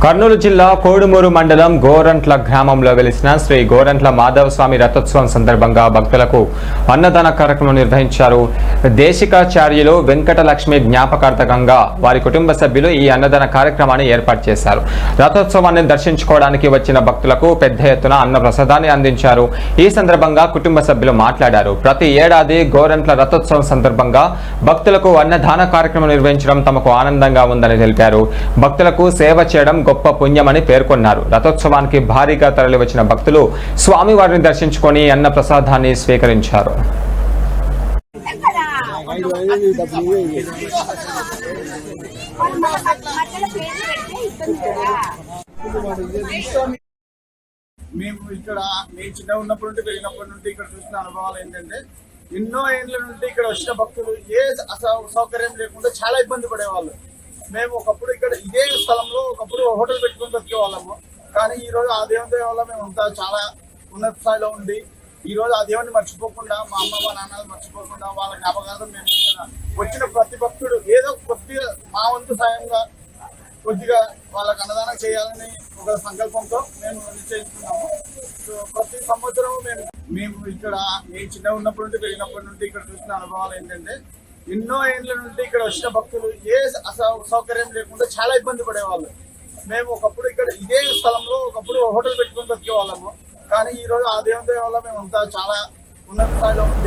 కర్నూలు జిల్లా కోడుమూరు మండలం గోరంట్ల గ్రామంలో వెలిసిన శ్రీ గోరంట్ల మాధవ స్వామి రథోత్సవం సందర్భంగా భక్తులకు అన్నదాన కార్యక్రమం నిర్వహించారు. దేశికాచార్యులు వెంకటలక్ష్మి జ్ఞాపకార్థకంగా వారి కుటుంబ సభ్యులు ఈ అన్నదాన కార్యక్రమాన్ని ఏర్పాటు చేశారు. రథోత్సవాన్ని దర్శించుకోవడానికి వచ్చిన భక్తులకు పెద్ద ఎత్తున అన్న ప్రసాదాన్ని అందించారు. ఈ సందర్భంగా కుటుంబ సభ్యులు మాట్లాడారు. ప్రతి ఏడాది గోరంట్ల రథోత్సవం సందర్భంగా భక్తులకు అన్నదాన కార్యక్రమం నిర్వహించడం తమకు ఆనందంగా ఉందని తెలిపారు. భక్తులకు సేవ చేయడం గొప్ప పుణ్యమని పేర్కొన్నారు. రథోత్సవానికి భారీగా తరలివచ్చిన భక్తులు స్వామివారిని దర్శించుకొని అన్న ప్రసాదాన్ని స్వీకరించారు. మేము ఇక్కడ నేను చిన్న ఉన్నప్పటి నుండి పెరిగినప్పటి నుండి ఇక్కడ చూసిన అనుభవాలు ఏంటంటే, ఎన్నో ఏళ్ళ నుండి ఇక్కడ వచ్చిన భక్తులు ఏ సౌకర్యం లేకుండా చాలా ఇబ్బంది పడేవాళ్ళు. మేము ఒకప్పుడు ఇక్కడ ఇదే స్థలంలో ఒకప్పుడు హోటల్ పెట్టుకుని బతికే వాళ్ళము. కానీ ఈ రోజు ఆ దేవుని వల్ల మేము అంతా చాలా ఉన్నత స్థాయిలో ఉండి ఈ రోజు ఆ దేవుని మర్చిపోకుండా, మా అమ్మ మా నాన్నలు మర్చిపోకుండా వాళ్ళ జ్ఞాపకాలు మేము వచ్చిన ప్రతి భక్తుడు ఏదో కొద్దిగా మా వంతు సాయంగా కొద్దిగా వాళ్ళకి అన్నదానం చేయాలని ఒక సంకల్పంతో మేము నిశ్చయిస్తున్నాము. సో ప్రతి సంవత్సరం మేము ఇక్కడ నేను చిన్న ఉన్నప్పటి నుండి పెరిగినప్పటి నుండి ఇక్కడ చూసిన అనుభవాలు ఏంటంటే, ఎన్నో ఏళ్ళ నుండి ఇక్కడ వచ్చిన భక్తులు ఏ సౌకర్యం లేకుండా చాలా ఇబ్బంది పడేవాళ్ళు. మేము ఒకప్పుడు ఇక్కడ ఇదే స్థలంలో ఒకప్పుడు హోటల్ పెట్టుకుని బతికే వాళ్ళము. కానీ ఈ రోజు ఆ దేవుని వల్ల మేము అంతా చాలా ఉన్నత స్థాయిలో ఉంది.